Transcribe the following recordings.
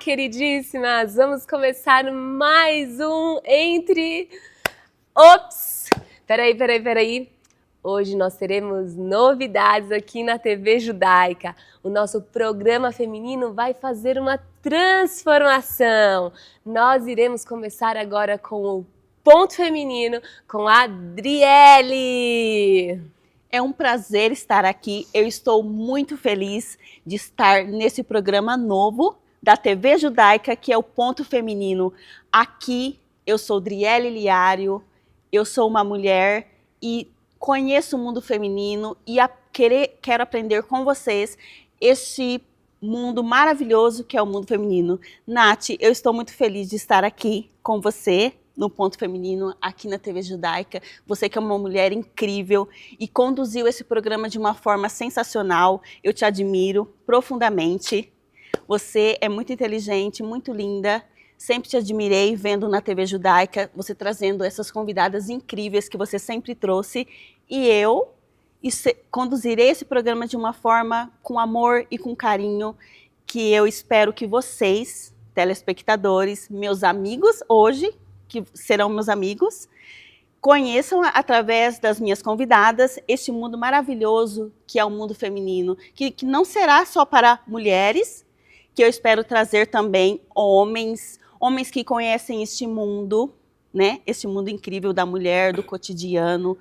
queridíssimas! Vamos começar mais um Entre... Ops! Peraí. Hoje nós teremos novidades aqui na TV Judaica. O nosso programa feminino vai fazer uma transformação. Nós iremos começar agora com o Ponto Feminino, com a Adriele. É um prazer estar aqui. Eu estou muito feliz de estar nesse programa novo da TV Judaica, que é o Ponto Feminino. Aqui eu sou Driele Liario, eu sou uma mulher e conheço o mundo feminino e quero aprender com vocês este mundo maravilhoso que é o mundo feminino. Nath, eu estou muito feliz de estar aqui com você no Ponto Feminino, aqui na TV Judaica. Você que é uma mulher incrível e conduziu esse programa de uma forma sensacional. Eu te admiro profundamente. Você é muito inteligente, muito linda. Sempre te admirei vendo na TV Judaica, você trazendo essas convidadas incríveis que você sempre trouxe. E eu conduzirei esse programa de uma forma com amor e com carinho, que eu espero que vocês, telespectadores, meus amigos hoje, que serão meus amigos, conheçam através das minhas convidadas este mundo maravilhoso que é o mundo feminino, que não será só para mulheres, que eu espero trazer também homens que conhecem este mundo, né? Este mundo incrível da mulher, do cotidiano.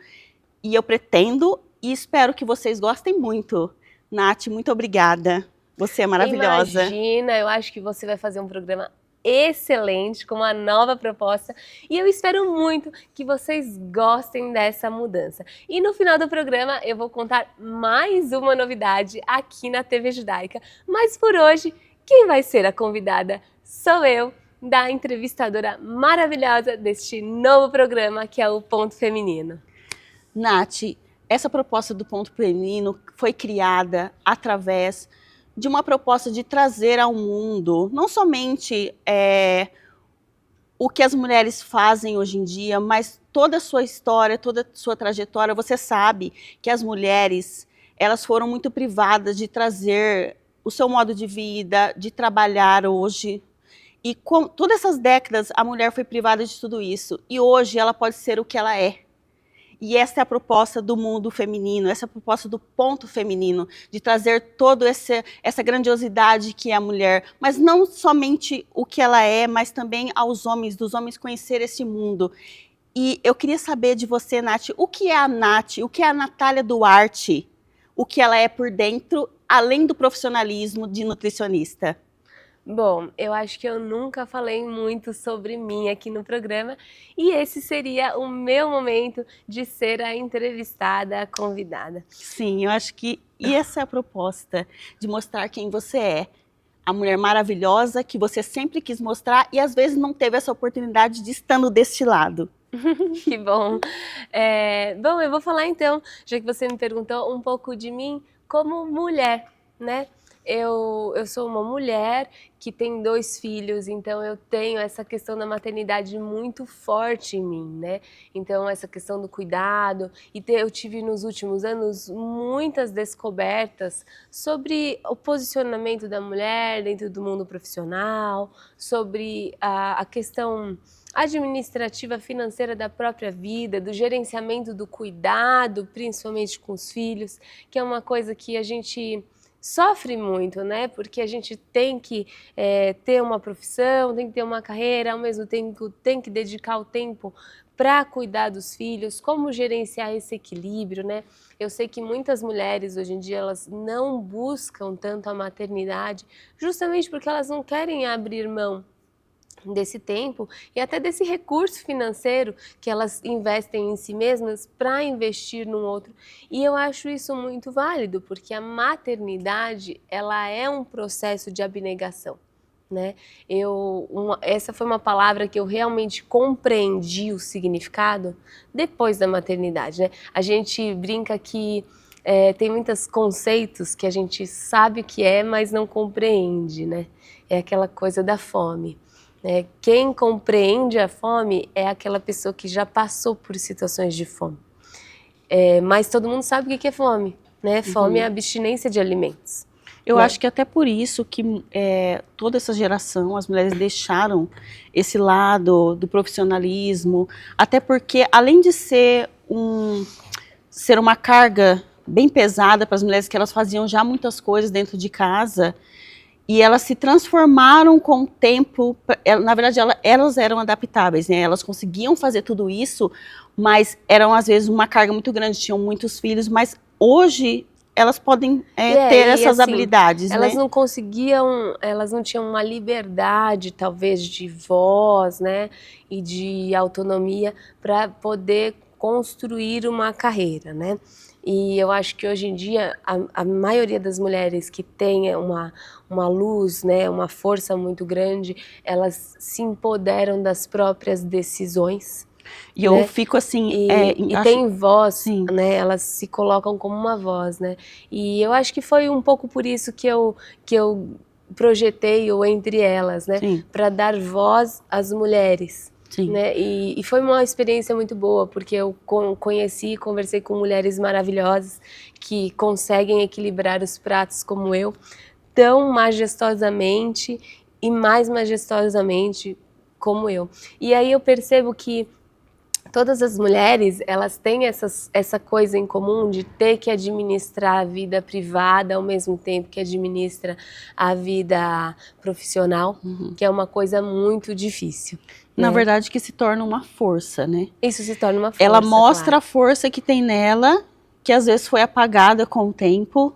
E eu pretendo e espero que vocês gostem muito. Nath, muito obrigada. Você é maravilhosa. Imagina, eu acho que você vai fazer um programa excelente, com uma nova proposta, e eu espero muito que vocês gostem dessa mudança. E no final do programa eu vou contar mais uma novidade aqui na TV Judaica, mas por hoje, quem vai ser a convidada sou eu, da entrevistadora maravilhosa deste novo programa que é o Ponto Feminino. Nath, essa proposta do Ponto Feminino foi criada através de uma proposta de trazer ao mundo, não somente o que as mulheres fazem hoje em dia, mas toda a sua história, toda a sua trajetória. Você sabe que as mulheres, elas foram muito privadas de trazer o seu modo de vida, de trabalhar hoje. E com todas essas décadas, a mulher foi privada de tudo isso. E hoje ela pode ser o que ela é. E essa é a proposta do mundo feminino, essa é a proposta do Ponto Feminino, de trazer toda essa grandiosidade que é a mulher, mas não somente o que ela é, mas também aos homens, dos homens conhecer esse mundo. E eu queria saber de você, Nath, o que é a Nath, o que é a Natália Duarte, o que ela é por dentro, além do profissionalismo de nutricionista? Bom, eu acho que eu nunca falei muito sobre mim aqui no programa e esse seria o meu momento de ser a entrevistada, a convidada. Sim, eu acho que essa é a proposta, de mostrar quem você é. A mulher maravilhosa que você sempre quis mostrar e às vezes não teve essa oportunidade de estando deste lado. Que bom. Bom, eu vou falar então, já que você me perguntou um pouco de mim como mulher, né? Eu sou uma mulher que tem 2 filhos, então eu tenho essa questão da maternidade muito forte em mim, né? Então essa questão do cuidado, eu tive nos últimos anos muitas descobertas sobre o posicionamento da mulher dentro do mundo profissional, sobre a questão administrativa financeira da própria vida, do gerenciamento do cuidado, principalmente com os filhos, que é uma coisa que a gente sofre muito, né? Porque a gente tem que ter uma profissão, tem que ter uma carreira, ao mesmo tempo tem que dedicar o tempo para cuidar dos filhos, como gerenciar esse equilíbrio, né? Eu sei que muitas mulheres hoje em dia elas não buscam tanto a maternidade, justamente porque elas não querem abrir mão desse tempo e até desse recurso financeiro que elas investem em si mesmas para investir no outro. E eu acho isso muito válido, porque a maternidade, ela é um processo de abnegação, né? Essa foi uma palavra que eu realmente compreendi o significado depois da maternidade, né? A gente brinca que tem muitos conceitos que a gente sabe o que é, mas não compreende, né? É aquela coisa da fome. Quem compreende a fome é aquela pessoa que já passou por situações de fome. Mas todo mundo sabe o que é fome, né? Fome é abstinência de alimentos. Eu né? acho que até por isso que toda essa geração, as mulheres deixaram esse lado do profissionalismo, até porque além de ser uma carga bem pesada para as mulheres, que elas faziam já muitas coisas dentro de casa, e elas se transformaram com o tempo. Na verdade, elas eram adaptáveis, né? Elas conseguiam fazer tudo isso, mas eram às vezes uma carga muito grande, tinham muitos filhos, mas hoje elas podem ter E essas assim, habilidades, elas né? não conseguiam, elas não tinham uma liberdade, talvez, de voz, né, e de autonomia para poder construir uma carreira, né? E eu acho que hoje em dia a maioria das mulheres que tem uma luz, né, uma força muito grande, elas se empoderam das próprias decisões, E eu né? fico assim, E acho, tem voz, sim, né? Elas se colocam como uma voz, né? E eu acho que foi um pouco por isso que eu projetei o Entre Elas, né? sim, Para dar voz às mulheres, sim. né? E foi uma experiência muito boa, porque eu conheci e conversei com mulheres maravilhosas que conseguem equilibrar os pratos como eu, tão majestosamente e mais majestosamente como eu. E aí eu percebo que todas as mulheres, elas têm essa coisa em comum de ter que administrar a vida privada ao mesmo tempo que administra a vida profissional, que é uma coisa muito difícil, Na né? verdade, que se torna uma força, né? Isso se torna uma Ela força, mostra claro. a força que tem nela, que às vezes foi apagada com o tempo,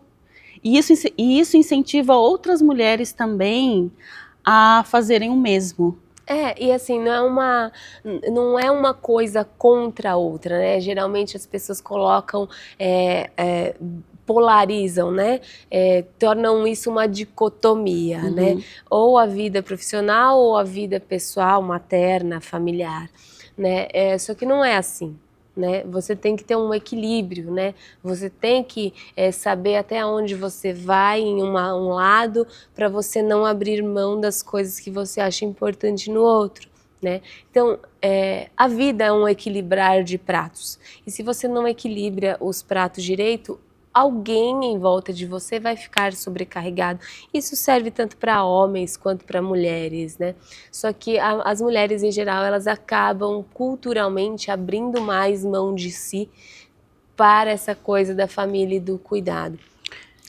e isso incentiva outras mulheres também a fazerem o mesmo. E assim, não é uma coisa contra a outra, né? Geralmente as pessoas colocam, polarizam, né? Tornam isso uma dicotomia, né? Uhum. Ou a vida profissional ou a vida pessoal, materna, familiar, né? Só que não é assim. Né? Você tem que ter um equilíbrio, né? Você tem que saber até onde você vai em um lado para você não abrir mão das coisas que você acha importante no outro, né? Então, a vida é um equilibrar de pratos. E se você não equilibra os pratos direito, alguém em volta de você vai ficar sobrecarregado. Isso serve tanto para homens quanto para mulheres, né? Só que as mulheres em geral, elas acabam culturalmente abrindo mais mão de si para essa coisa da família e do cuidado,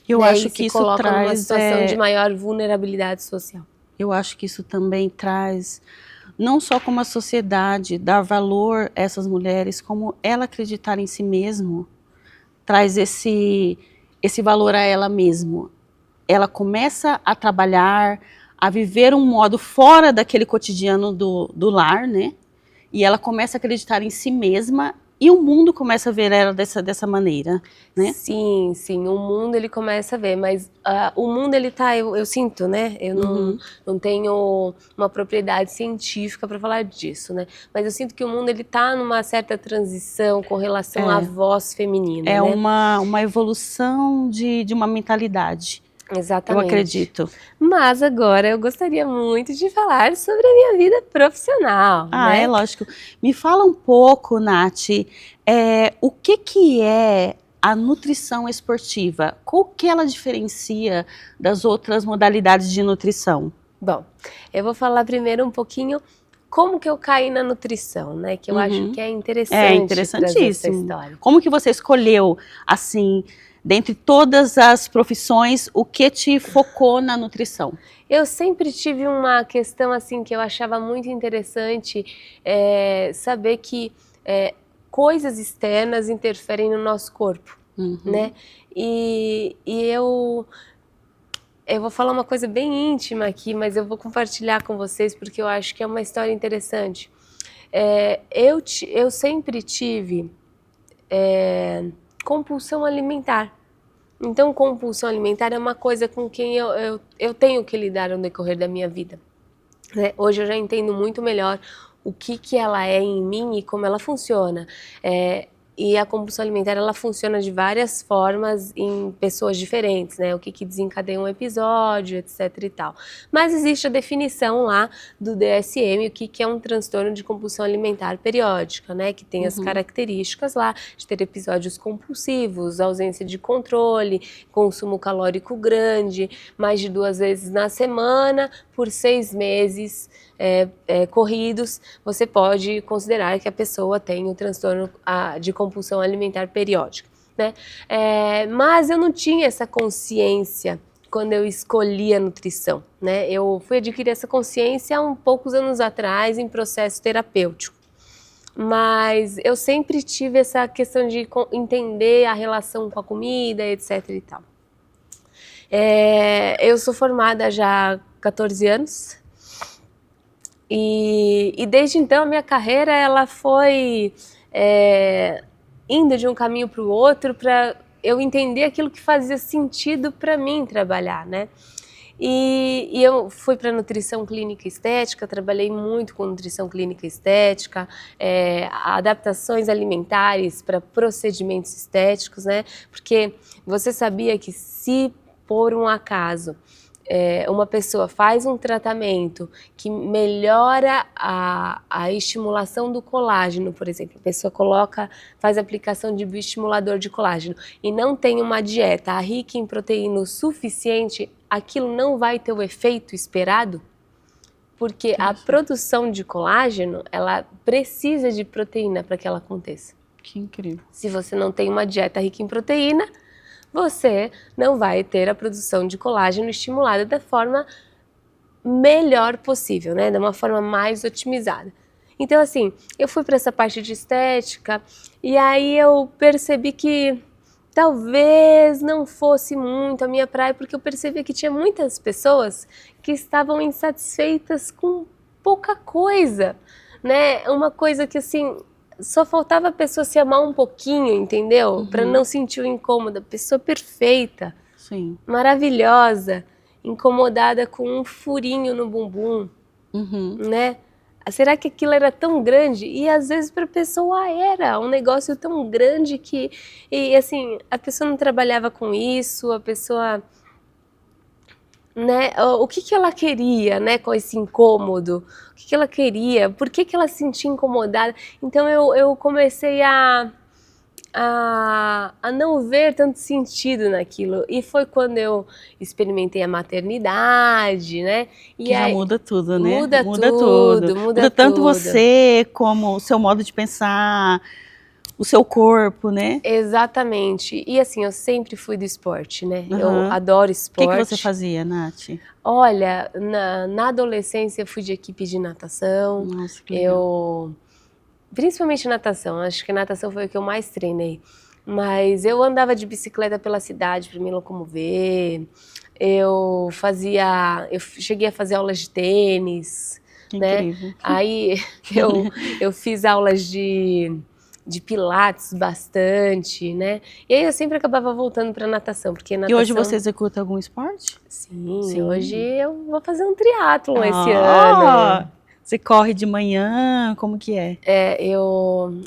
Eu né? acho E que se isso colocam numa traz, situação de maior vulnerabilidade social. eu acho que isso também traz, não só como a sociedade dar valor a essas mulheres, como ela acreditar em si mesmo, traz esse valor a ela mesma. Ela começa a trabalhar, a viver um modo fora daquele cotidiano do lar, né? E ela começa a acreditar em si mesma e o mundo começa a ver ela dessa maneira, né? Sim, sim, o mundo ele começa a ver, mas o mundo ele tá, eu sinto, né? Eu Uhum. não tenho uma propriedade científica para falar disso, né? Mas eu sinto que o mundo ele tá numa certa transição com relação à voz feminina, É né? uma evolução de uma mentalidade, eu Exatamente. acredito. Mas agora eu gostaria muito de falar sobre a minha vida profissional, Ah, é né? lógico. Me fala um pouco, Nath, o que é a nutrição esportiva? Qual que ela diferencia das outras modalidades de nutrição? Bom, eu vou falar primeiro um pouquinho como que eu caí na nutrição, né? Que eu acho Uhum. que é É interessante trazer essa interessantíssimo. história. Como que você escolheu, assim, dentre todas as profissões, o que te focou na nutrição? Eu sempre tive uma questão assim que eu achava muito interessante, saber que coisas externas interferem no nosso corpo, Uhum. né? E eu vou falar uma coisa bem íntima aqui, mas eu vou compartilhar com vocês porque eu acho que é uma história interessante. Eu sempre tive compulsão alimentar. Então, compulsão alimentar é uma coisa com quem eu tenho que lidar no decorrer da minha vida, né? Hoje eu já entendo muito melhor o que ela é em mim e como ela funciona. E a compulsão alimentar, ela funciona de várias formas em pessoas diferentes, né? O que desencadeia um episódio, etc e tal. Mas existe a definição lá do DSM, o que é um transtorno de compulsão alimentar periódica, né? Que tem as características lá de ter episódios compulsivos, ausência de controle, consumo calórico grande, mais de 2 vezes na semana, por 6 meses corridos, você pode considerar que a pessoa tem o transtorno de compulsão alimentar periódica, né? Mas eu não tinha essa consciência quando eu escolhi a nutrição, né? Eu fui adquirir essa consciência há poucos anos atrás em processo terapêutico. Mas eu sempre tive essa questão de entender a relação com a comida, etc e tal. Eu sou formada já há 14 anos. E desde então a minha carreira ela foi indo de um caminho para o outro para eu entender aquilo que fazia sentido para mim trabalhar, né? E eu fui para nutrição clínica estética, trabalhei muito com nutrição clínica estética, adaptações alimentares para procedimentos estéticos, né? Porque você sabia que se por um acaso uma pessoa faz um tratamento que melhora a estimulação do colágeno, por exemplo, a pessoa faz aplicação de bioestimulador de colágeno e não tem uma dieta rica em proteína o suficiente, aquilo não vai ter o efeito esperado, porque a produção de colágeno, ela precisa de proteína para que ela aconteça. Que incrível. Se você não tem uma dieta rica em proteína, você não vai ter a produção de colágeno estimulada da forma melhor possível, né? De uma forma mais otimizada. Então, assim, eu fui para essa parte de estética e aí eu percebi que talvez não fosse muito a minha praia, porque eu percebi que tinha muitas pessoas que estavam insatisfeitas com pouca coisa, né? Uma coisa que, assim, só faltava a pessoa se amar um pouquinho, entendeu? Para não sentir o incômodo. A pessoa perfeita, Sim. maravilhosa, incomodada com um furinho no bumbum, né? Será que aquilo era tão grande? E às vezes para a pessoa era um negócio tão grande que, e assim, a pessoa não trabalhava com isso, a pessoa, né? O que ela queria, né, com esse incômodo? O que ela queria? Por que ela se sentia incomodada? Então eu comecei a não ver tanto sentido naquilo. E foi quando eu experimentei a maternidade, né? E que já aí, muda tudo, né? Muda tudo. Muda tanto você, como o seu modo de pensar, o seu corpo, né? Exatamente. E assim, eu sempre fui do esporte, né? Eu adoro O esporte. que você fazia, Nath? Olha, na adolescência eu fui de equipe de natação. Nossa, que legal. Principalmente natação, acho que natação foi o que eu mais treinei. Mas eu andava de bicicleta pela cidade para me locomover. Eu cheguei a fazer aulas de tênis, Que né? incrível. Aí eu fiz aulas de pilates bastante, né? E aí eu sempre acabava voltando para natação, porque natação... E hoje você executa algum esporte? Sim, hoje eu vou fazer um triatlon esse ano. Você corre de manhã, como que é?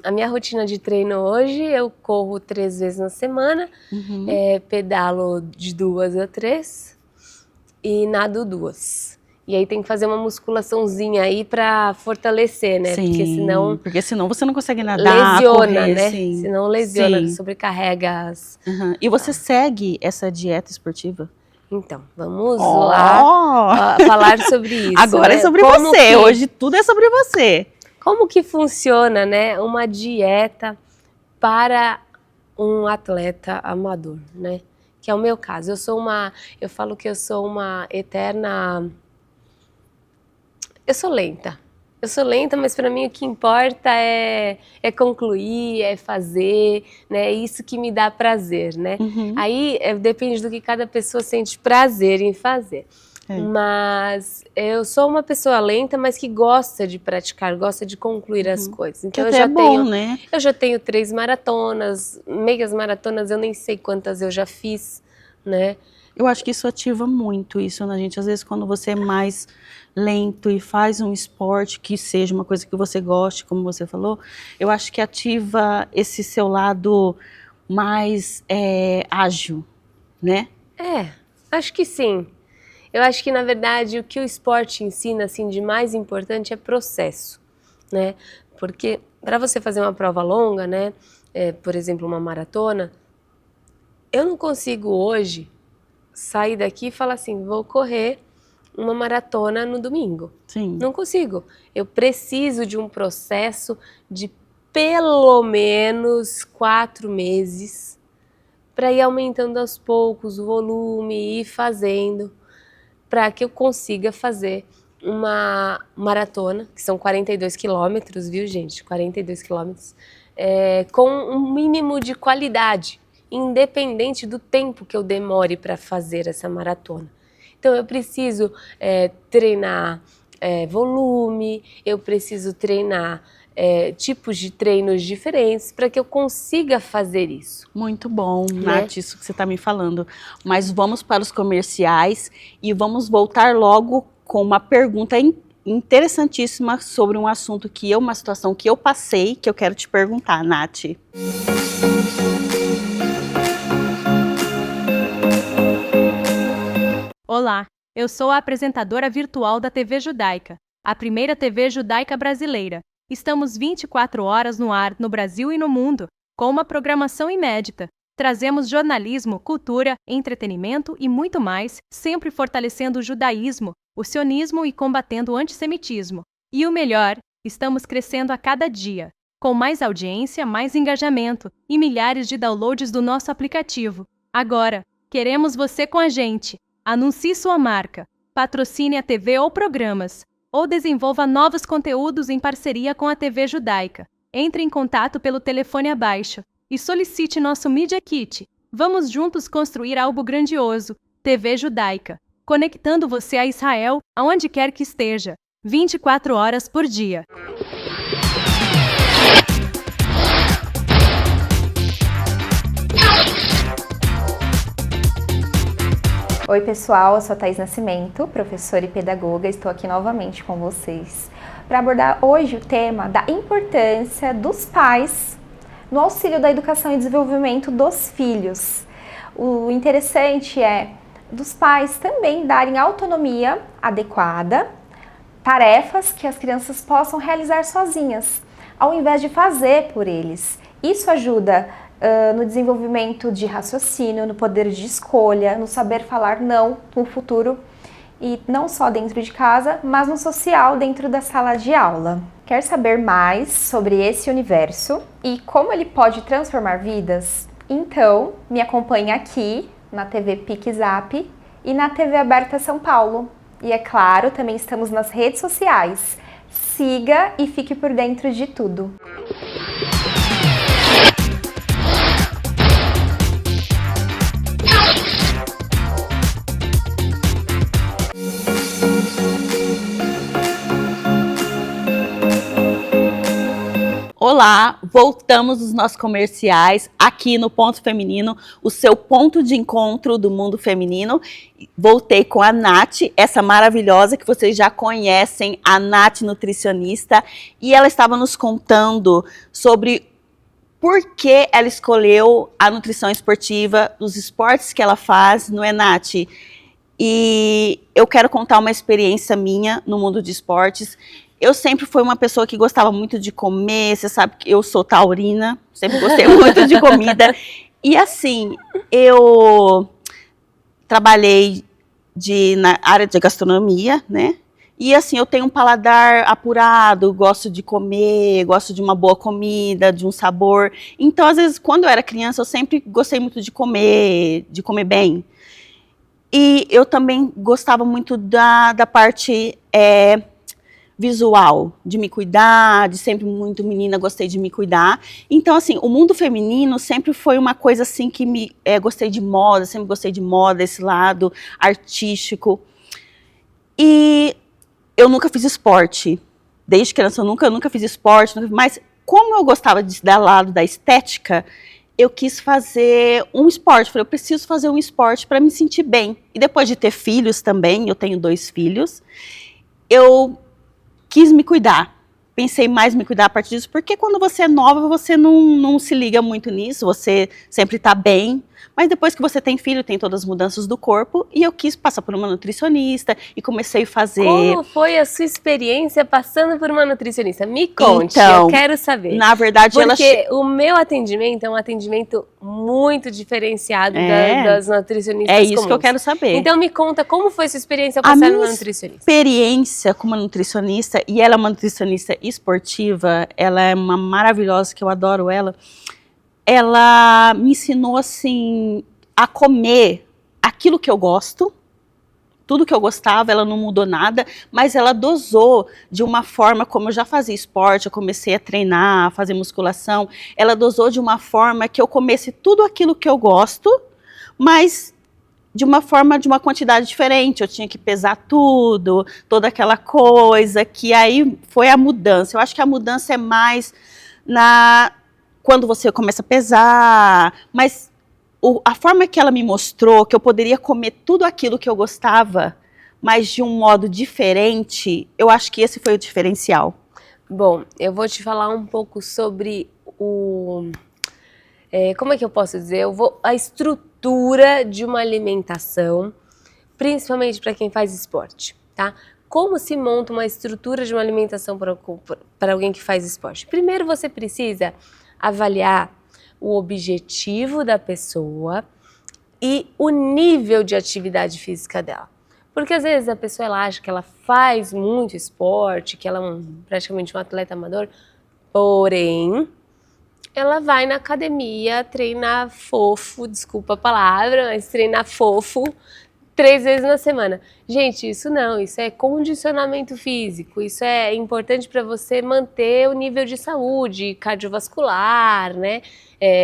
A minha rotina de treino hoje, eu corro 3 vezes na semana, pedalo de 2 a 3 e nado 2. E aí tem que fazer uma musculaçãozinha aí pra fortalecer, né? Sim, porque senão você não consegue nadar, lesiona, correr, né? sim. Senão lesiona, Sim. sobrecarrega as... E você segue essa dieta esportiva? Então, vamos lá falar sobre isso. Agora né? é sobre você, hoje tudo é sobre você. Como que funciona, né, uma dieta para um atleta amador, né? Que é o meu caso. Eu falo que eu sou uma eterna... Eu sou lenta, mas para mim o que importa é concluir, é fazer, né? É isso que me dá prazer, né? Aí depende do que cada pessoa sente prazer em fazer. Mas eu sou uma pessoa lenta, mas que gosta de praticar, gosta de concluir as coisas. Então eu já tenho 3 maratonas, meias maratonas, eu nem sei quantas eu já fiz, né? Eu acho que isso ativa muito isso na gente. Às vezes, quando você é mais lento e faz um esporte que seja uma coisa que você goste, como você falou, eu acho que ativa esse seu lado mais ágil, né? Acho que sim. Eu acho que, na verdade, o que o esporte ensina, assim, de mais importante é processo, né? Porque para você fazer uma prova longa, né, por exemplo, uma maratona, eu não consigo hoje sair daqui e falar assim, vou correr uma maratona no domingo. Sim. Não consigo. Eu preciso de um processo de pelo menos 4 meses para ir aumentando aos poucos o volume e ir fazendo, para que eu consiga fazer uma maratona, que são 42 quilômetros, viu, gente? 42 quilômetros, com um mínimo de qualidade, independente do tempo que eu demore para fazer essa maratona. Então, eu preciso treinar volume, eu preciso treinar tipos de treinos diferentes para que eu consiga fazer isso. Muito bom, Nath, isso que você está me falando. Mas vamos para os comerciais e vamos voltar logo com uma pergunta interessantíssima sobre um assunto uma situação que eu passei, que eu quero te perguntar, Nath. Olá, eu sou a apresentadora virtual da TV Judaica, a primeira TV judaica brasileira. Estamos 24 horas no ar no Brasil e no mundo, com uma programação inédita. Trazemos jornalismo, cultura, entretenimento e muito mais, sempre fortalecendo o judaísmo, o sionismo e combatendo o antissemitismo. E o melhor, estamos crescendo a cada dia, com mais audiência, mais engajamento e milhares de downloads do nosso aplicativo. Agora, queremos você com a gente. Anuncie sua marca, patrocine a TV ou programas, ou desenvolva novos conteúdos em parceria com a TV Judaica. Entre em contato pelo telefone abaixo e solicite nosso Media Kit. Vamos juntos construir algo grandioso. TV Judaica, conectando você a Israel, aonde quer que esteja, 24 horas por dia. Oi pessoal, eu sou a Thaís Nascimento, professora e pedagoga, estou aqui novamente com vocês para abordar hoje o tema da importância dos pais no auxílio da educação e desenvolvimento dos filhos. O interessante é dos pais também darem autonomia adequada, tarefas que as crianças possam realizar sozinhas, ao invés de fazer por eles. Isso ajuda no desenvolvimento de raciocínio, no poder de escolha, no saber falar não no futuro, e não só dentro de casa, mas no social, dentro da sala de aula. Quer saber mais sobre esse universo e como ele pode transformar vidas? Então, me acompanhe aqui na TV PicZap e na TV Aberta São Paulo. E é claro, também estamos nas redes sociais. Siga e fique por dentro de tudo. Olá, voltamos dos nossos comerciais aqui no Ponto Feminino, o seu ponto de encontro do mundo feminino. Voltei com a Nath, essa maravilhosa que vocês já conhecem, a Nath nutricionista, e ela estava nos contando sobre por que ela escolheu a nutrição esportiva, os esportes que ela faz, não é, Nath? E eu quero contar uma experiência minha no mundo de esportes. Eu sempre fui uma pessoa que gostava muito de comer, você sabe que eu sou taurina, sempre gostei muito de comida. E assim, eu trabalhei na área de gastronomia, né? E assim, eu tenho um paladar apurado, gosto de comer, gosto de uma boa comida, de um sabor. Então, às vezes, quando eu era criança, eu sempre gostei muito de comer bem. E eu também gostava muito da parte visual, de me cuidar, de sempre muito menina, gostei de me cuidar. Então, assim, o mundo feminino sempre foi uma coisa assim que gostei de moda, sempre gostei de moda, esse lado artístico. E eu nunca fiz esporte. Desde criança eu nunca fiz esporte, mas como eu gostava desse lado da estética, eu quis fazer um esporte. Falei, eu preciso fazer um esporte para me sentir bem. E depois de ter filhos também, eu tenho 2 filhos, eu quis me cuidar. Pensei mais em me cuidar a partir disso, porque quando você é nova, você não se liga muito nisso, você sempre está bem. Mas depois que você tem filho, tem todas as mudanças do corpo, e eu quis passar por uma nutricionista e comecei a fazer... Como foi a sua experiência passando por uma nutricionista? Me conte, Então, eu quero saber. Na verdade, Porque o meu atendimento é um atendimento muito diferenciado das nutricionistas é isso comuns. que eu quero saber. Então me conta, como foi sua experiência ao passar numa nutricionista? Experiência com uma nutricionista, e ela é uma nutricionista esportiva, ela é uma maravilhosa, que eu adoro ela. Ela me ensinou, assim, a comer aquilo que eu gosto, tudo que eu gostava, ela não mudou nada, mas ela dosou de uma forma, como eu já fazia esporte, eu comecei a treinar, a fazer musculação, ela dosou de uma forma que eu comesse tudo aquilo que eu gosto, mas de uma forma, de uma quantidade diferente. Eu tinha que pesar tudo, toda aquela coisa, que aí foi a mudança. Eu acho que a mudança é mais quando você começa a pesar, mas a forma que ela me mostrou, que eu poderia comer tudo aquilo que eu gostava, mas de um modo diferente, eu acho que esse foi o diferencial. Bom, eu vou te falar um pouco sobre como é que eu posso dizer? A estrutura de uma alimentação, principalmente para quem faz esporte, tá? Como se monta uma estrutura de uma alimentação para alguém que faz esporte? Primeiro você precisa avaliar o objetivo da pessoa e o nível de atividade física dela. Porque às vezes a pessoa ela acha que ela faz muito esporte, que ela é praticamente um atleta amador, porém ela vai na academia treinar fofo, desculpa a palavra, mas treinar fofo 3 vezes na semana. Gente, isso não, isso é condicionamento físico, isso é importante para você manter o nível de saúde cardiovascular, né?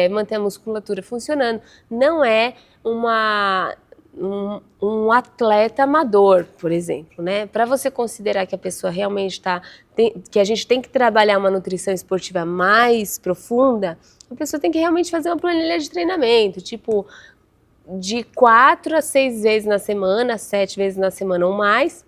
Manter a musculatura funcionando. Não é um atleta amador, por exemplo, né? Para você considerar que a pessoa realmente que a gente tem que trabalhar uma nutrição esportiva mais profunda, a pessoa tem que realmente fazer uma planilha de treinamento, tipo, de 4 a 6 vezes na semana, 7 vezes na semana ou mais,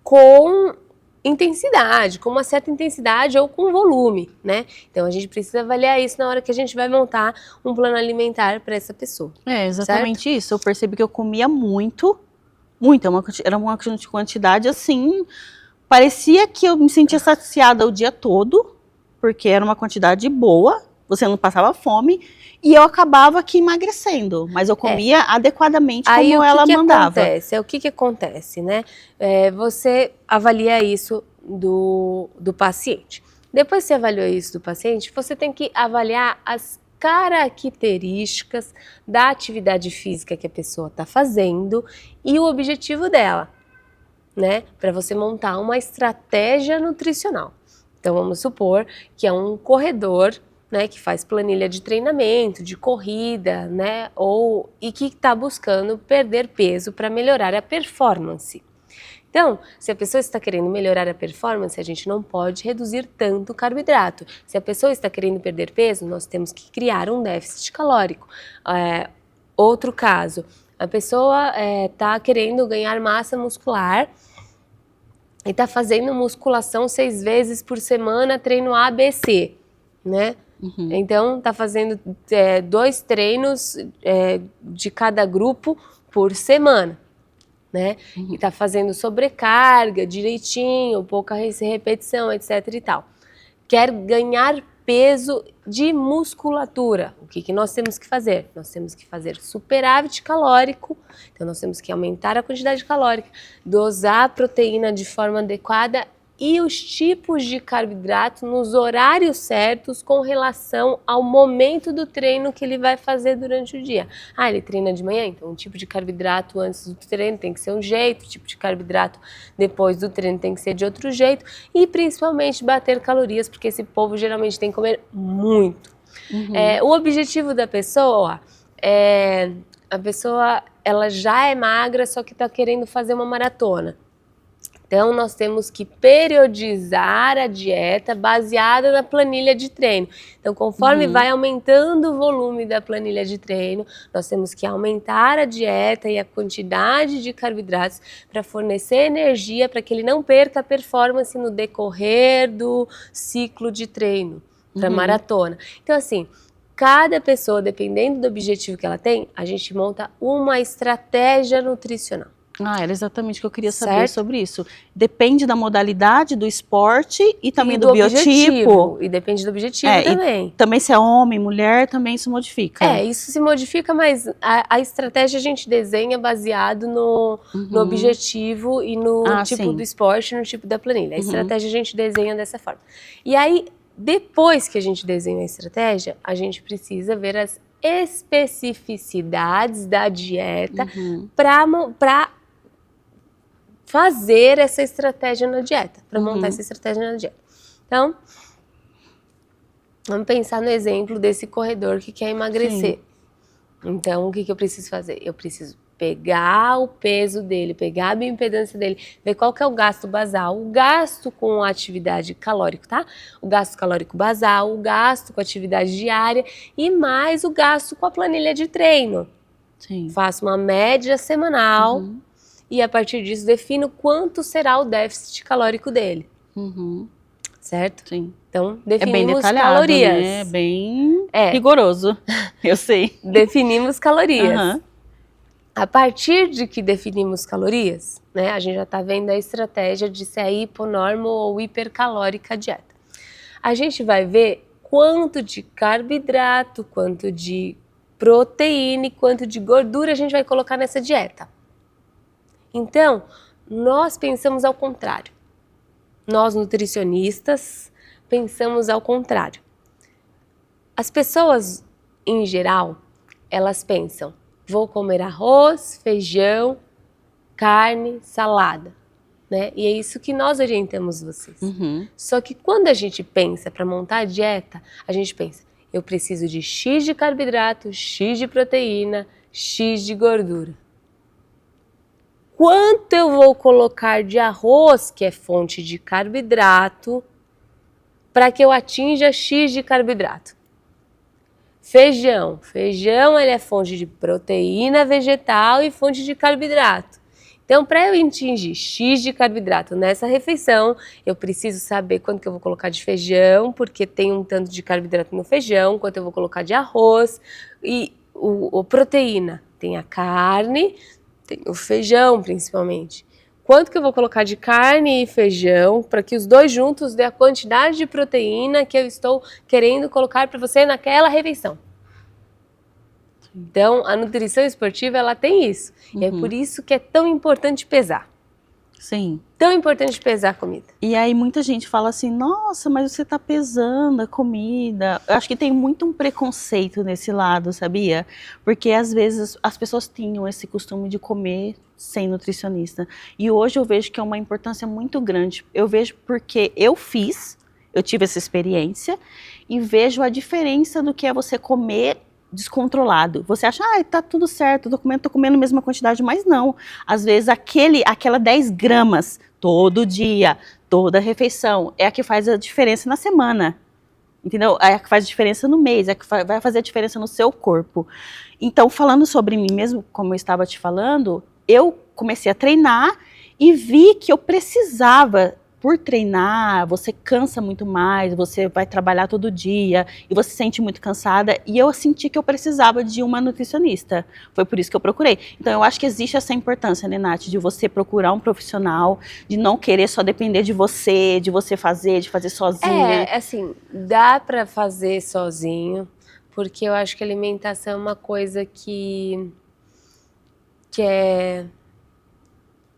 com intensidade, com uma certa intensidade ou com volume, né? Então a gente precisa avaliar isso na hora que a gente vai montar um plano alimentar para essa pessoa. É exatamente isso. Eu percebi que eu comia muito, era uma quantidade assim, parecia que eu me sentia saciada o dia todo, porque era uma quantidade boa, você não passava fome, e eu acabava aqui emagrecendo, mas eu comia adequadamente como ela mandava. O que acontece, né? Você avalia isso do paciente. Depois que você avaliou isso do paciente, você tem que avaliar as características da atividade física que a pessoa está fazendo e o objetivo dela, né? Para você montar uma estratégia nutricional. Então, vamos supor que é um corredor, né, que faz planilha de treinamento, de corrida, né, e que está buscando perder peso para melhorar a performance. Então, se a pessoa está querendo melhorar a performance, a gente não pode reduzir tanto o carboidrato. Se a pessoa está querendo perder peso, nós temos que criar um déficit calórico. Outro caso, a pessoa está querendo ganhar massa muscular e está fazendo musculação 6 vezes por semana, treino ABC, né? Uhum. Então, está fazendo 2 treinos de cada grupo por semana, né? Uhum. E está fazendo sobrecarga direitinho, pouca repetição, etc e tal. Quer ganhar peso de musculatura. O que nós temos que fazer? Nós temos que fazer superávit calórico, então nós temos que aumentar a quantidade calórica, dosar a proteína de forma adequada e os tipos de carboidrato nos horários certos com relação ao momento do treino que ele vai fazer durante o dia. Ele treina de manhã, então um tipo de carboidrato antes do treino tem que ser um jeito, o tipo de carboidrato depois do treino tem que ser de outro jeito e principalmente bater calorias, porque esse povo geralmente tem que comer muito. Uhum. O objetivo da pessoa a pessoa ela já é magra, só que está querendo fazer uma maratona. Então, nós temos que periodizar a dieta baseada na planilha de treino. Então, conforme vai aumentando o volume da planilha de treino, nós temos que aumentar a dieta e a quantidade de carboidratos para fornecer energia para que ele não perca a performance no decorrer do ciclo de treino, para maratona. Então, assim, cada pessoa, dependendo do objetivo que ela tem, a gente monta uma estratégia nutricional. Ah, era exatamente o que eu queria saber Certo? sobre isso. Depende da modalidade, do esporte e também do biotipo. Objetivo, e depende do objetivo também. Também se é homem, mulher, também isso modifica. Isso se modifica, mas a estratégia a gente desenha baseado no objetivo e no tipo do esporte, no tipo da planilha. A estratégia a gente desenha dessa forma. E aí, depois que a gente desenha a estratégia, a gente precisa ver as especificidades da dieta para fazer essa estratégia na dieta, para montar essa estratégia na dieta. Então, vamos pensar no exemplo desse corredor que quer emagrecer. Sim. Então, o que eu preciso fazer? Eu preciso pegar o peso dele, pegar a bioimpedância dele, ver qual que é o gasto basal, o gasto com a atividade calórica, tá? O gasto calórico basal, o gasto com a atividade diária e mais o gasto com a planilha de treino. Sim. Faço uma média semanal e a partir disso defino quanto será o déficit calórico dele. Certo? Sim. Então, definimos bem detalhado, calorias. Né? É bem rigoroso, eu sei. Definimos calorias. A partir de que definimos calorias, né, a gente já está vendo a estratégia de se é hiponormo ou hipercalórica a dieta. A gente vai ver quanto de carboidrato, quanto de proteína e quanto de gordura a gente vai colocar nessa dieta. Então, nós pensamos ao contrário. Nós, nutricionistas, pensamos ao contrário. As pessoas, em geral, elas pensam, vou comer arroz, feijão, carne, salada, né? E é isso que nós orientamos vocês. Só que quando a gente pensa para montar a dieta, a gente pensa, eu preciso de X de carboidrato, X de proteína, X de gordura. Quanto eu vou colocar de arroz, que é fonte de carboidrato, para que eu atinja X de carboidrato? Feijão. Feijão ele é fonte de proteína vegetal e fonte de carboidrato. Então, para eu atingir X de carboidrato nessa refeição, eu preciso saber quanto que eu vou colocar de feijão, porque tem um tanto de carboidrato no feijão, quanto eu vou colocar de arroz e o proteína. Tem a carne, tem o feijão principalmente. Quanto que eu vou colocar de carne e feijão para que os dois juntos dê a quantidade de proteína que eu estou querendo colocar para você naquela refeição. Então, a nutrição esportiva, ela tem isso. E é por isso que é tão importante pesar. Sim. Tão importante pesar a comida. E aí muita gente fala assim, nossa, mas você tá pesando a comida. Eu acho que tem muito um preconceito nesse lado, sabia? Porque às vezes as pessoas tinham esse costume de comer sem nutricionista. E hoje eu vejo que é uma importância muito grande. Eu vejo porque eu tive essa experiência e vejo a diferença do que é você comer descontrolado. Você acha, tá tudo certo, tô comendo a mesma quantidade, mas não. Às vezes aquela 10 gramas todo dia, toda refeição, é a que faz a diferença na semana. Entendeu? É a que faz a diferença no mês, é a que vai fazer a diferença no seu corpo. Então, falando sobre mim mesmo, como eu estava te falando, eu comecei a treinar e vi que eu precisava. Por treinar, você cansa muito mais, você vai trabalhar todo dia e você se sente muito cansada. E eu senti que eu precisava de uma nutricionista. Foi por isso que eu procurei. Então, eu acho que existe essa importância, né, Nath, de você procurar um profissional, de não querer só depender de você fazer, de fazer sozinha. Assim, dá pra fazer sozinho, porque eu acho que a alimentação é uma coisa que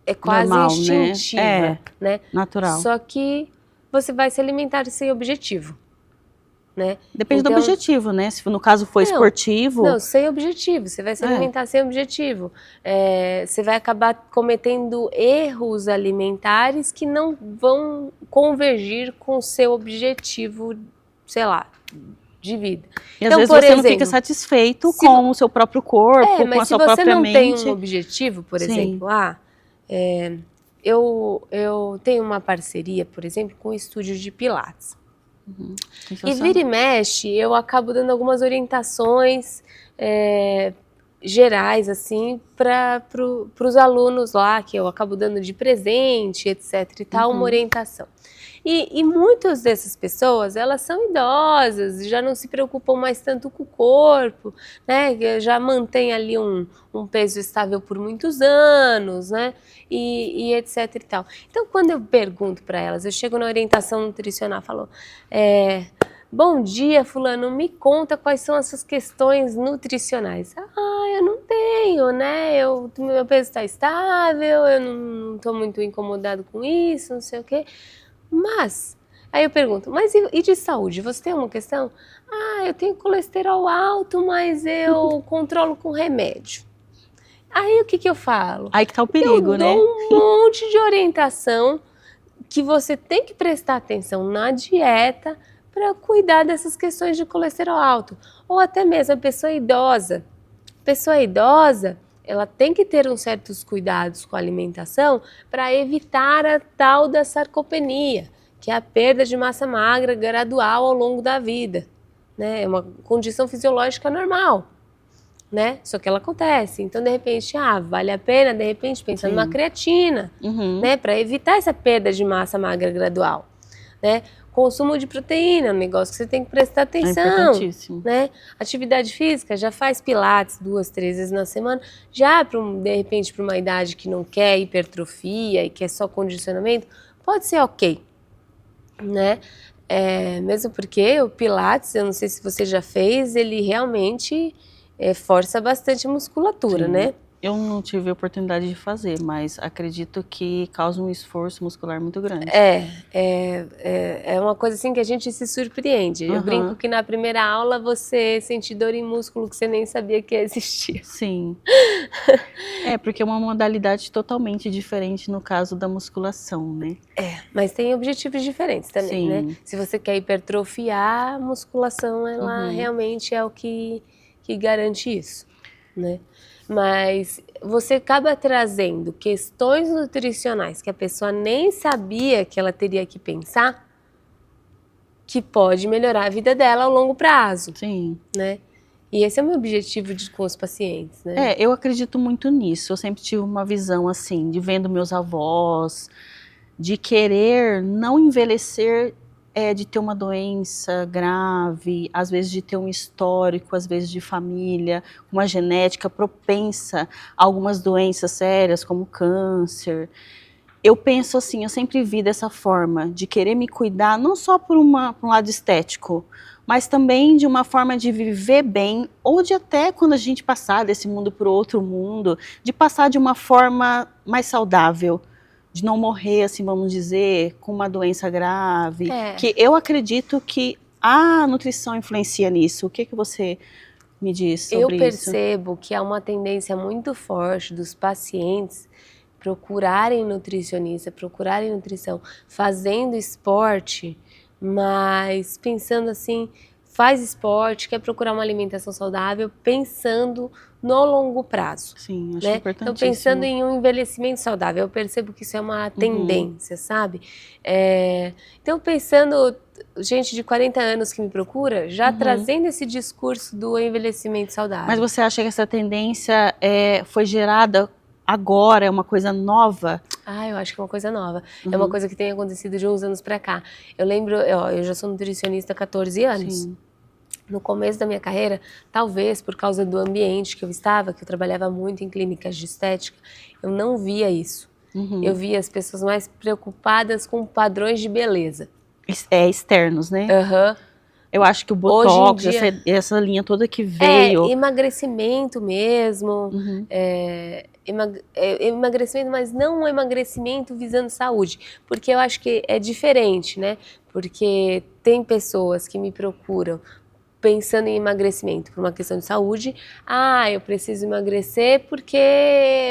é quase normal, instintiva, né? Natural. Só que você vai se alimentar sem objetivo, né? Depende do objetivo, né? Se no caso for esportivo... Não, sem objetivo. Você vai se alimentar sem objetivo. Você vai acabar cometendo erros alimentares que não vão convergir com o seu objetivo, sei lá, de vida. E às vezes você não fica satisfeito com o seu próprio corpo, com a sua própria mente. Mas se você não tem um objetivo, por exemplo, eu tenho uma parceria, por exemplo, com o estúdio de Pilates. E vira e mexe, eu acabo dando algumas orientações gerais, assim, para os alunos lá, que eu acabo dando de presente, etc. e tal, uma orientação. E muitas dessas pessoas, elas são idosas, já não se preocupam mais tanto com o corpo, né? Já mantém ali um peso estável por muitos anos, né? E etc e tal. Então, quando eu pergunto para elas, eu chego na orientação nutricional, falo, bom dia, fulano, me conta quais são essas questões nutricionais. Eu não tenho, né? Meu peso está estável, eu não estou muito incomodado com isso, não sei o quê. Mas, aí eu pergunto, mas e de saúde? Você tem uma questão? Eu tenho colesterol alto, mas eu controlo com remédio. Aí o que eu falo? Aí que tá o perigo, né? Eu dou um monte de orientação que você tem que prestar atenção na dieta para cuidar dessas questões de colesterol alto. Ou até mesmo a pessoa idosa. Pessoa idosa, ela tem que ter uns certos cuidados com a alimentação para evitar a tal da sarcopenia, que é a perda de massa magra gradual ao longo da vida, né? É uma condição fisiológica normal, né? Só que ela acontece. Então, de repente, vale a pena, de repente, pensar numa creatina, né? Para evitar essa perda de massa magra gradual, né? Consumo de proteína, um negócio que você tem que prestar atenção. É importantíssimo. Né? Atividade física, já faz pilates 2, 3 vezes na semana, já de repente para uma idade que não quer hipertrofia e quer só condicionamento, pode ser ok, né? Mesmo porque o pilates, eu não sei se você já fez, ele realmente força bastante a musculatura, Sim. né? Eu não tive a oportunidade de fazer, mas acredito que causa um esforço muscular muito grande. É uma coisa assim que a gente se surpreende. Eu brinco que na primeira aula você sente dor em músculo que você nem sabia que existia. Sim. Porque é uma modalidade totalmente diferente no caso da musculação, né? Mas tem objetivos diferentes também, Sim. né? Se você quer hipertrofiar, a musculação, ela realmente é o que garante isso, né? Mas você acaba trazendo questões nutricionais que a pessoa nem sabia que ela teria que pensar, que pode melhorar a vida dela ao longo prazo. Sim. Né? E esse é o meu objetivo com os pacientes, né? Eu acredito muito nisso. Eu sempre tive uma visão assim, de vendo meus avós, de querer não envelhecer, de ter uma doença grave, às vezes de ter um histórico, às vezes de família, uma genética propensa a algumas doenças sérias, como câncer. Eu penso assim, eu sempre vi dessa forma, de querer me cuidar, não só por um lado estético, mas também de uma forma de viver bem, ou de até quando a gente passar desse mundo para o outro mundo, de passar de uma forma mais saudável, de não morrer, assim, vamos dizer, com uma doença grave. Que eu acredito que a nutrição influencia nisso. O que você me diz sobre isso? Eu percebo que há uma tendência muito forte dos pacientes procurarem nutricionista, procurarem nutrição, fazendo esporte, mas pensando assim, faz esporte, quer procurar uma alimentação saudável, pensando no longo prazo. Sim, acho né? importantíssimo. Então, pensando em um envelhecimento saudável, eu percebo que isso é uma tendência, sabe? Então, pensando, gente de 40 anos que me procura, já trazendo esse discurso do envelhecimento saudável. Mas você acha que essa tendência foi gerada agora, é uma coisa nova? Eu acho que é uma coisa nova. É uma coisa que tem acontecido de uns anos pra cá. Eu lembro, eu já sou nutricionista há 14 anos. Sim. No começo da minha carreira, talvez por causa do ambiente que eu estava, que eu trabalhava muito em clínicas de estética, eu não via isso. Eu via as pessoas mais preocupadas com padrões de beleza. Externos, né? Eu acho que o Botox, essa linha toda que veio... emagrecimento mesmo, emagrecimento, mas não um emagrecimento visando saúde, porque eu acho que é diferente, né? Porque tem pessoas que me procuram pensando em emagrecimento por uma questão de saúde. Eu preciso emagrecer porque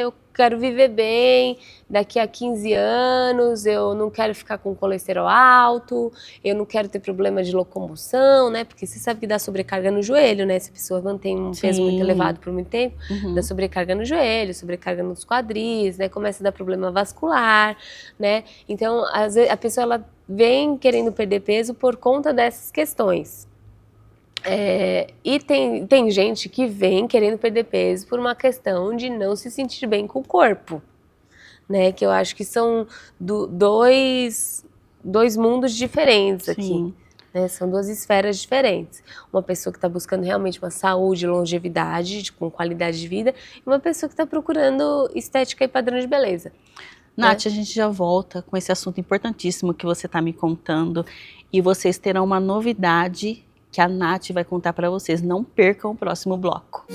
eu quero viver bem, daqui a 15 anos eu não quero ficar com colesterol alto, eu não quero ter problema de locomoção, né? Porque você sabe que dá sobrecarga no joelho, né? Se a pessoa mantém um peso muito elevado por muito tempo, dá sobrecarga no joelho, sobrecarga nos quadris, né? Começa a dar problema vascular, né? Então, às vezes, a pessoa ela vem querendo perder peso por conta dessas questões. E tem gente que vem querendo perder peso por uma questão de não se sentir bem com o corpo, né? Que eu acho que são dois mundos diferentes aqui, né? São duas esferas diferentes. Uma pessoa que está buscando realmente uma saúde, longevidade, com qualidade de vida, e uma pessoa que está procurando estética e padrão de beleza. Nath, a gente já volta com esse assunto importantíssimo que você está me contando, e vocês terão uma novidade que a Nath vai contar para vocês. Não percam o próximo bloco.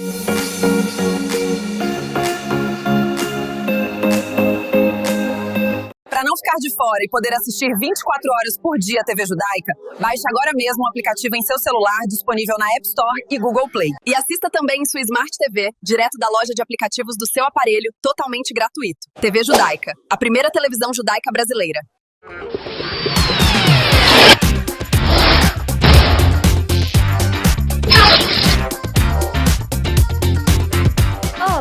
Para não ficar de fora e poder assistir 24 horas por dia a TV Judaica, baixe agora mesmo o aplicativo em seu celular, disponível na App Store e Google Play. E assista também em sua Smart TV, direto da loja de aplicativos do seu aparelho, totalmente gratuito. TV Judaica, a primeira televisão judaica brasileira.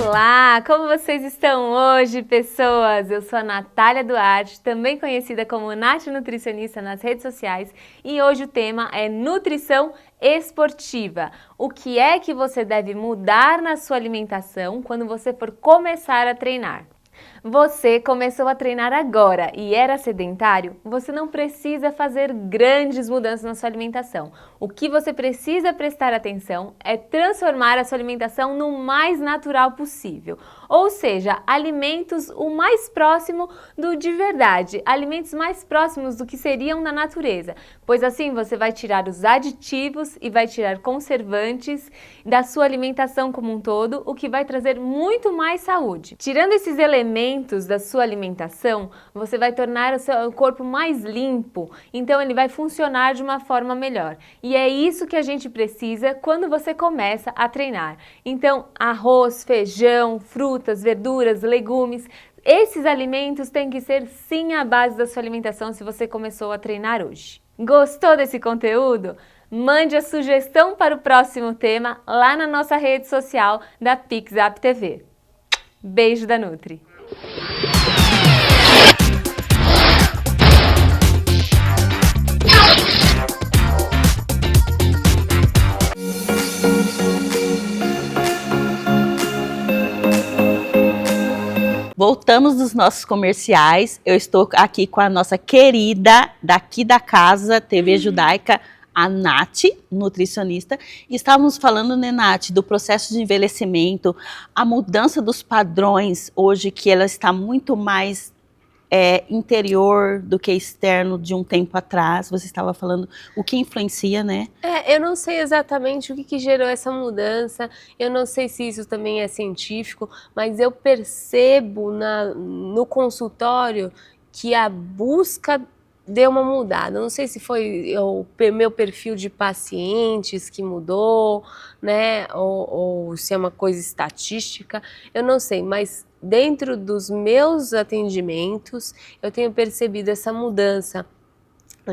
Olá, como vocês estão hoje, pessoas? Eu sou a Natália Duarte, também conhecida como Nath Nutricionista nas redes sociais, e hoje o tema é nutrição esportiva. O que é que você deve mudar na sua alimentação quando você for começar a treinar? Você começou a treinar agora e era sedentário? Você não precisa fazer grandes mudanças na sua alimentação. O que você precisa prestar atenção é transformar a sua alimentação no mais natural possível. Ou seja, alimentos o mais próximo do de verdade, alimentos mais próximos do que seriam na natureza, pois assim você vai tirar os aditivos e vai tirar conservantes da sua alimentação como um todo, o que vai trazer muito mais saúde. Tirando esses elementos da sua alimentação, você vai tornar o seu corpo mais limpo, então ele vai funcionar de uma forma melhor. E é isso que a gente precisa quando você começa a treinar. Então, arroz, feijão, frutas, verduras, legumes, esses alimentos têm que ser sim a base da sua alimentação se você começou a treinar hoje. Gostou desse conteúdo? Mande a sugestão para o próximo tema lá na nossa rede social da PixApp TV. Beijo da Nutri! Voltamos dos nossos comerciais. Eu estou aqui com a nossa querida daqui da casa, TV Judaica, a Nath, nutricionista. E estávamos falando, né, Nath, do processo de envelhecimento, a mudança dos padrões hoje, que ela está muito mais interior do que externo de um tempo atrás. Você estava falando o que influencia, né? Eu não sei exatamente o que gerou essa mudança, eu não sei se isso também é científico, mas eu percebo no consultório que a busca deu uma mudada. Não sei se foi o meu perfil de pacientes que mudou, né? Ou se é uma coisa estatística, eu não sei, mas dentro dos meus atendimentos eu tenho percebido essa mudança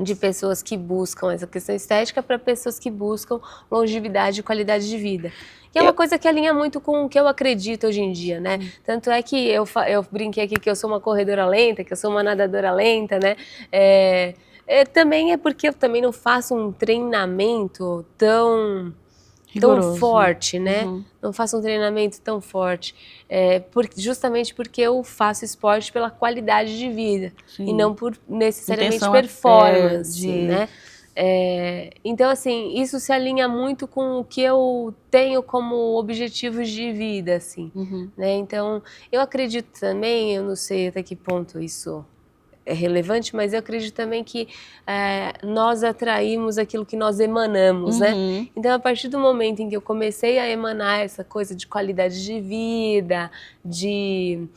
de pessoas que buscam essa questão estética para pessoas que buscam longevidade e qualidade de vida. E é uma coisa que alinha muito com o que eu acredito hoje em dia, né? Tanto é que eu brinquei aqui que eu sou uma corredora lenta, que eu sou uma nadadora lenta, né? Também é porque eu também não faço um treinamento tão forte, né? Não faço um treinamento tão forte, justamente porque eu faço esporte pela qualidade de vida. Sim. E não por necessariamente performance, né? Então, assim, isso se alinha muito com o que eu tenho como objetivos de vida, assim, né? Então, eu acredito também, eu não sei até que ponto isso é relevante, mas eu acredito também que nós atraímos aquilo que nós emanamos, né? Então, a partir do momento em que eu comecei a emanar essa coisa de qualidade de vida, de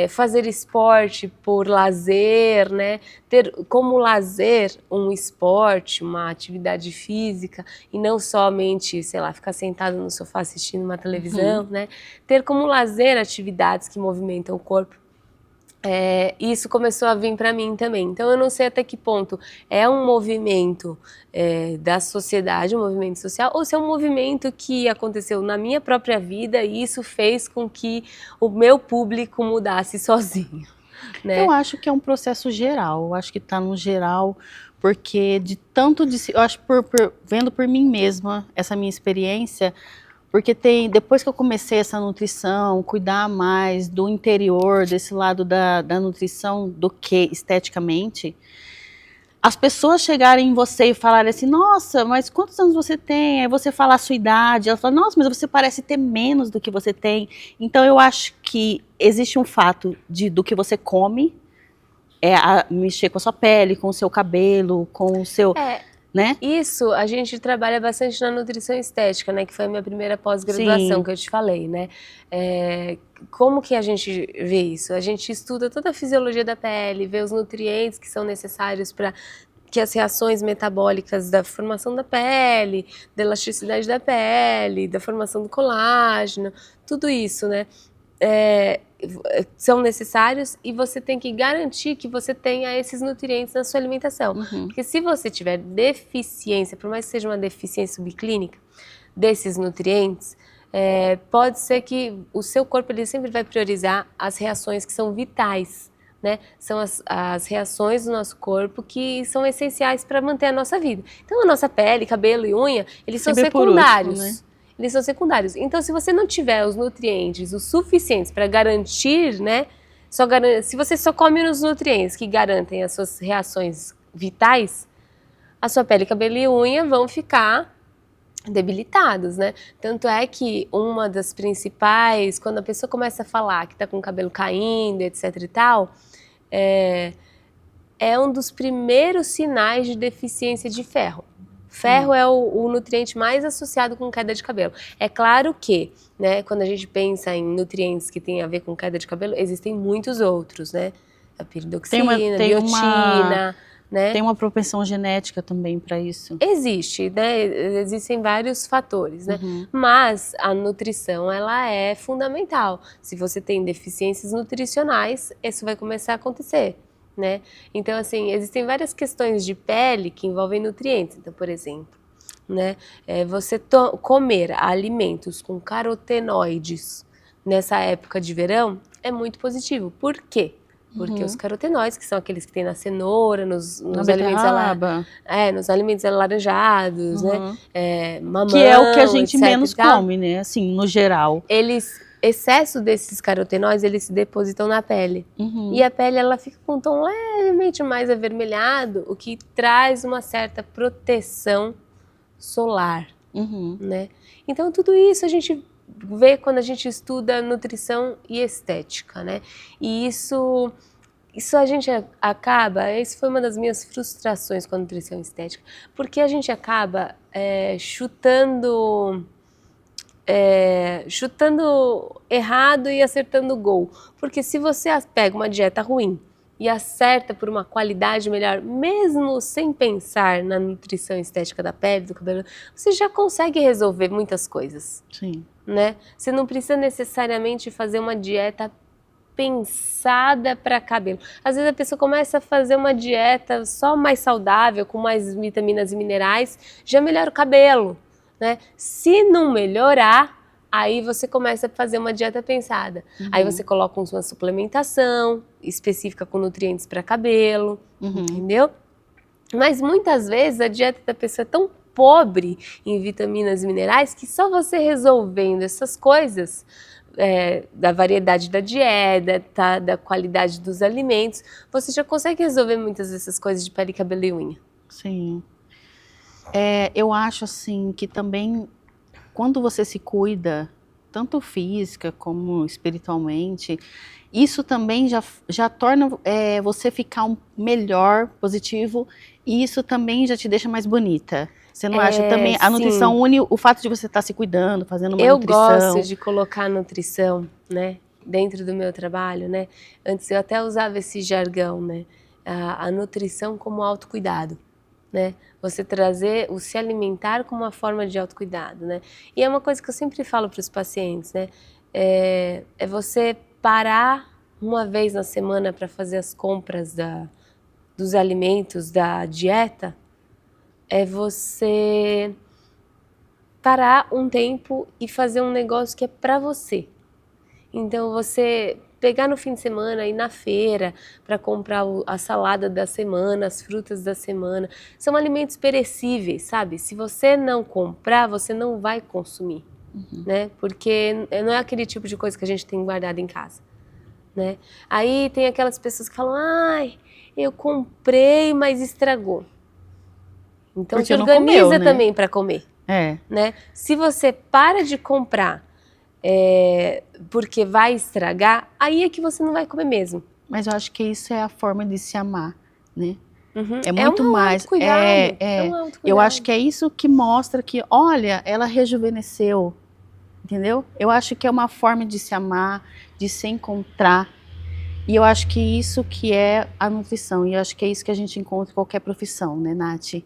fazer esporte por lazer, né? Ter como lazer um esporte, uma atividade física, e não somente, sei lá, ficar sentado no sofá assistindo uma televisão, né? Ter como lazer atividades que movimentam o corpo. Isso começou a vir para mim também. Então, eu não sei até que ponto é um movimento da sociedade, um movimento social, ou se é um movimento que aconteceu na minha própria vida e isso fez com que o meu público mudasse sozinho, né? Eu acho que é um processo geral, eu acho que está no geral, porque eu acho vendo por mim mesma essa minha experiência, porque depois que eu comecei essa nutrição, cuidar mais do interior, desse lado da nutrição do que esteticamente, as pessoas chegarem em você e falarem assim, nossa, mas quantos anos você tem? Aí você fala a sua idade, ela fala, nossa, mas você parece ter menos do que você tem. Então eu acho que existe um fato do que você come, mexer com a sua pele, com o seu cabelo, com o seu... né? Isso, a gente trabalha bastante na nutrição estética, né? Que foi a minha primeira pós-graduação que eu te falei, né? Como que a gente vê isso? A gente estuda toda a fisiologia da pele, vê os nutrientes que são necessários para que as reações metabólicas da formação da pele, da elasticidade da pele, da formação do colágeno, tudo isso, né? São necessários e você tem que garantir que você tenha esses nutrientes na sua alimentação. Porque se você tiver deficiência, por mais que seja uma deficiência subclínica desses nutrientes, pode ser que o seu corpo ele sempre vai priorizar as reações que são vitais, né? São as reações do nosso corpo que são essenciais para manter a nossa vida. Então a nossa pele, cabelo e unha, eles são secundários. Por último, né? Eles são secundários. Então, se você não tiver os nutrientes o suficientes para garantir, né? Se você só come os nutrientes que garantem as suas reações vitais, a sua pele, cabelo e unha vão ficar debilitados, né? Tanto é que uma das principais, quando a pessoa começa a falar que está com o cabelo caindo, etc e tal, é um dos primeiros sinais de deficiência de ferro. Ferro é o nutriente mais associado com queda de cabelo. É claro que, né, quando a gente pensa em nutrientes que têm a ver com queda de cabelo, existem muitos outros, né? A piridoxina, biotina, né? Tem uma propensão genética também para isso? Existe, né? Existem vários fatores, né? Mas a nutrição, ela é fundamental. Se você tem deficiências nutricionais, isso vai começar a acontecer. Né? Então, assim, existem várias questões de pele que envolvem nutrientes. Então, por exemplo, né, você comer alimentos com carotenoides nessa época de verão é muito positivo. Por quê? Porque os carotenoides, que são aqueles que tem na cenoura, nos alimentos alaranjados, né, mamão, que é o que a gente menos come, né? Assim, no geral. Excesso desses carotenoides, eles se depositam na pele. E a pele, ela fica com um tom levemente mais avermelhado, o que traz uma certa proteção solar, né? Então, tudo isso a gente vê quando a gente estuda nutrição e estética, né? E isso a gente acaba, isso foi uma das minhas frustrações com a nutrição estética, porque a gente acaba chutando errado e acertando o gol. Porque se você pega uma dieta ruim e acerta por uma qualidade melhor, mesmo sem pensar na nutrição estética da pele, do cabelo, você já consegue resolver muitas coisas. Sim. Né? Você não precisa necessariamente fazer uma dieta pensada para cabelo. Às vezes a pessoa começa a fazer uma dieta só mais saudável, com mais vitaminas e minerais, já melhora o cabelo. Né? Se não melhorar, aí você começa a fazer uma dieta pensada. Aí você coloca uma suplementação específica com nutrientes para cabelo, entendeu? Mas muitas vezes a dieta da pessoa é tão pobre em vitaminas e minerais que só você resolvendo essas coisas, da variedade da dieta, da qualidade dos alimentos, você já consegue resolver muitas dessas coisas de pele, cabelo e unha. Sim. Eu acho assim que também quando você se cuida, tanto física como espiritualmente, isso também já torna você ficar melhor, positivo, e isso também já te deixa mais bonita. Você não acha também? A nutrição une o fato de você estar se cuidando, fazendo uma nutrição. Eu gosto de colocar a nutrição, né, dentro do meu trabalho, né? Antes eu até usava esse jargão, né? A nutrição como autocuidado, né? Você trazer o se alimentar como uma forma de autocuidado, né? E é uma coisa que eu sempre falo para os pacientes, né? É você parar uma vez na semana para fazer as compras dos alimentos, da dieta, é você parar um tempo e fazer um negócio que é para você. Então você pegar no fim de semana, ir na feira para comprar a salada da semana, as frutas da semana, são alimentos perecíveis, sabe? Se você não comprar, você não vai consumir, né? Porque não é aquele tipo de coisa que a gente tem guardado em casa, né? Aí tem aquelas pessoas que falam, ai, eu comprei, mas estragou. Então Porque se não organiza comeu, né? também para comer, né? Se você para de comprar porque vai estragar, aí é que você não vai comer mesmo. Mas eu acho que isso é a forma de se amar, né? Uhum. É muito mais. É um autocuidado. Eu acho que é isso que mostra que, olha, ela rejuvenesceu, entendeu? Eu acho que é uma forma de se amar, de se encontrar. E eu acho que isso que é a nutrição, e eu acho que é isso que a gente encontra em qualquer profissão, né, Nath? E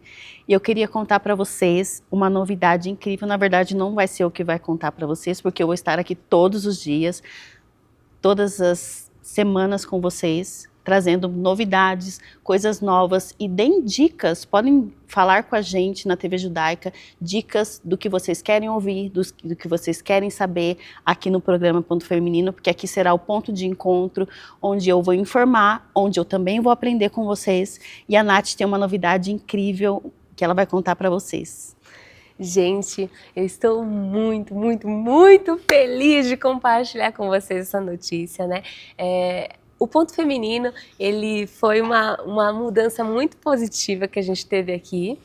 eu queria contar para vocês uma novidade incrível. Na verdade, não vai ser eu que vai contar para vocês, porque eu vou estar aqui todos os dias, todas as semanas com vocês, trazendo novidades, coisas novas, e deem dicas, podem falar com a gente na TV Judaica, dicas do que vocês querem ouvir, do que vocês querem saber aqui no programa Ponto Feminino, porque aqui será o ponto de encontro, onde eu vou informar, onde eu também vou aprender com vocês, e a Nath tem uma novidade incrível que ela vai contar para vocês. Gente, eu estou muito, muito, muito feliz de compartilhar com vocês essa notícia, né? O Ponto Feminino, ele foi uma mudança muito positiva que a gente teve aqui,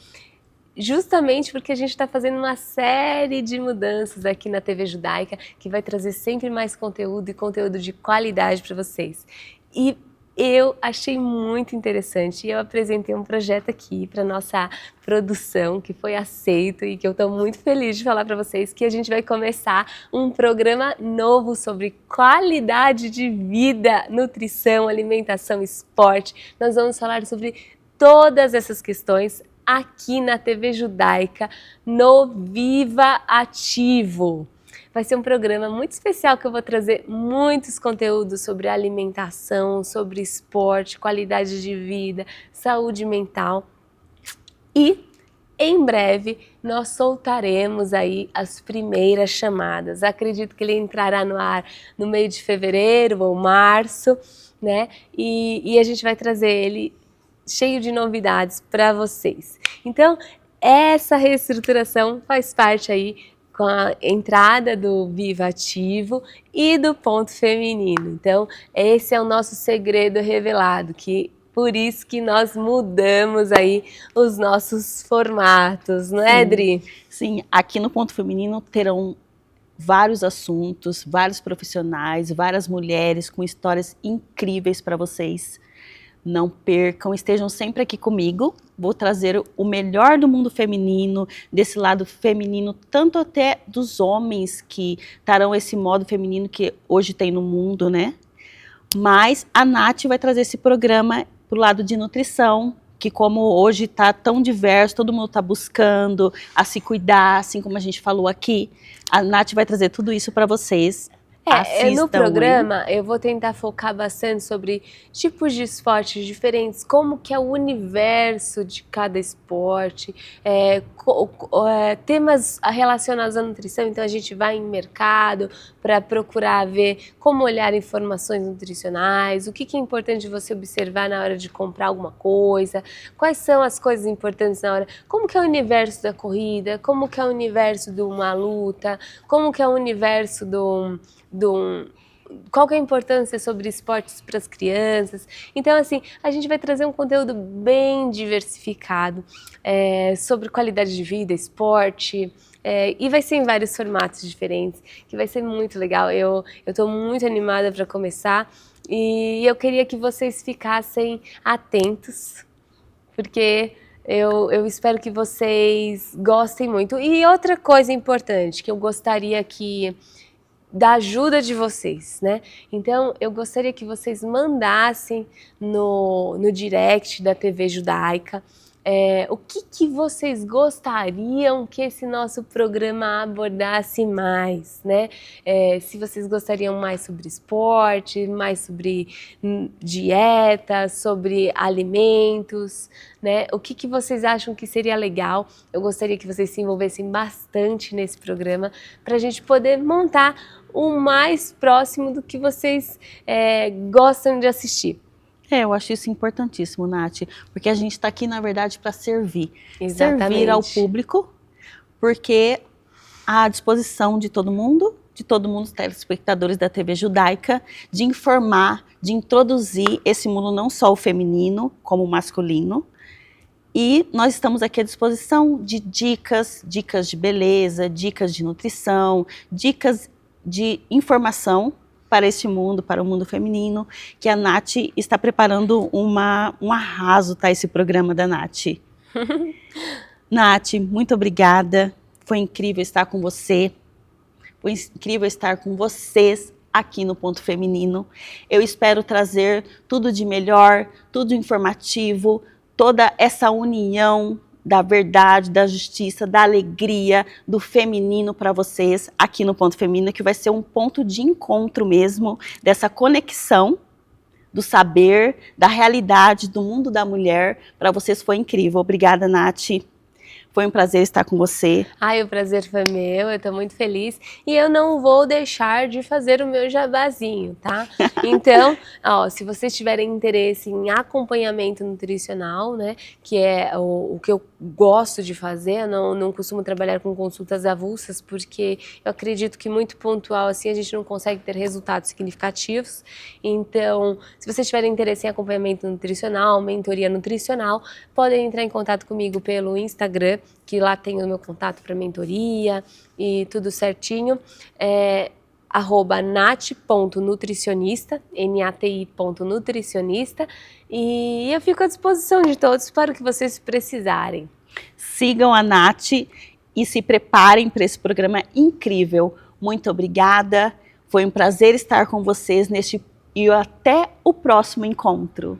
justamente porque a gente está fazendo uma série de mudanças aqui na TV Judaica, que vai trazer sempre mais conteúdo e conteúdo de qualidade para vocês. E eu achei muito interessante e eu apresentei um projeto aqui para nossa produção que foi aceito e que eu estou muito feliz de falar para vocês que a gente vai começar um programa novo sobre qualidade de vida, nutrição, alimentação, esporte. Nós vamos falar sobre todas essas questões aqui na TV Judaica, no Viva Ativo. Vai ser um programa muito especial que eu vou trazer muitos conteúdos sobre alimentação, sobre esporte, qualidade de vida, saúde mental. E em breve nós soltaremos aí as primeiras chamadas. Acredito que ele entrará no ar no meio de fevereiro ou março, né? E a gente vai trazer ele cheio de novidades para vocês. Então, essa reestruturação faz parte aí com a entrada do Viva Ativo e do Ponto Feminino. Então, esse é o nosso segredo revelado, que por isso que nós mudamos aí os nossos formatos, não é, Dri? Sim, aqui no Ponto Feminino terão vários assuntos, vários profissionais, várias mulheres com histórias incríveis para vocês. Não percam, estejam sempre aqui comigo. Vou trazer o melhor do mundo feminino, desse lado feminino, tanto até dos homens que estarão esse modo feminino que hoje tem no mundo, né? Mas a Nath vai trazer esse programa pro lado de nutrição, que como hoje está tão diverso, todo mundo está buscando a se cuidar, assim como a gente falou aqui. A Nath vai trazer tudo isso para vocês. No programa eu vou tentar focar bastante sobre tipos de esportes diferentes, como que é o universo de cada esporte, temas relacionados à nutrição. Então a gente vai em mercado para procurar ver como olhar informações nutricionais, o que é importante você observar na hora de comprar alguma coisa, quais são as coisas importantes na hora, como que é o universo da corrida, como que é o universo de uma luta, como que é o universo qual que é a importância sobre esportes para as crianças. Então, assim, a gente vai trazer um conteúdo bem diversificado sobre qualidade de vida, esporte, e vai ser em vários formatos diferentes, que vai ser muito legal. Eu estou muito animada para começar e eu queria que vocês ficassem atentos, porque eu espero que vocês gostem muito. E outra coisa importante que eu gostaria da ajuda de vocês, né? Então, eu gostaria que vocês mandassem no direct da TV Judaica o que vocês gostariam que esse nosso programa abordasse mais, né? Se vocês gostariam mais sobre esporte, mais sobre dieta, sobre alimentos, né? O que vocês acham que seria legal? Eu gostaria que vocês se envolvessem bastante nesse programa para a gente poder montar o mais próximo do que vocês gostam de assistir. Eu acho isso importantíssimo, Nath, porque a gente está aqui, na verdade, para servir. Exatamente. Servir ao público, porque à disposição de todo mundo, os telespectadores da TV Judaica, de informar, de introduzir esse mundo não só o feminino, como o masculino. E nós estamos aqui à disposição de dicas de beleza, dicas de nutrição, dicas de informação para este mundo, para o mundo feminino, que a Nath está preparando um arraso, tá? Esse programa da Nath. Nath, muito obrigada. Foi incrível estar com você. Foi incrível estar com vocês aqui no Ponto Feminino. Eu espero trazer tudo de melhor, tudo informativo, toda essa união da verdade, da justiça, da alegria, do feminino para vocês aqui no Ponto Feminino, que vai ser um ponto de encontro mesmo, dessa conexão do saber, da realidade, do mundo da mulher. Para vocês foi incrível. Obrigada, Nath. Foi um prazer estar com você. Ai, o prazer foi meu, eu tô muito feliz. E eu não vou deixar de fazer o meu jabazinho, tá? Então, se vocês tiverem interesse em acompanhamento nutricional, né, que é o que eu gosto de fazer, eu não costumo trabalhar com consultas avulsas, porque eu acredito que muito pontual, assim, a gente não consegue ter resultados significativos. Então, se vocês tiverem interesse em acompanhamento nutricional, mentoria nutricional, podem entrar em contato comigo pelo Instagram, que lá tem o meu contato para mentoria e tudo certinho, @nat.nutricionista, nati.nutricionista, e eu fico à disposição de todos para o que vocês precisarem. Sigam a Nath e se preparem para esse programa incrível. Muito obrigada, foi um prazer estar com vocês e até o próximo encontro.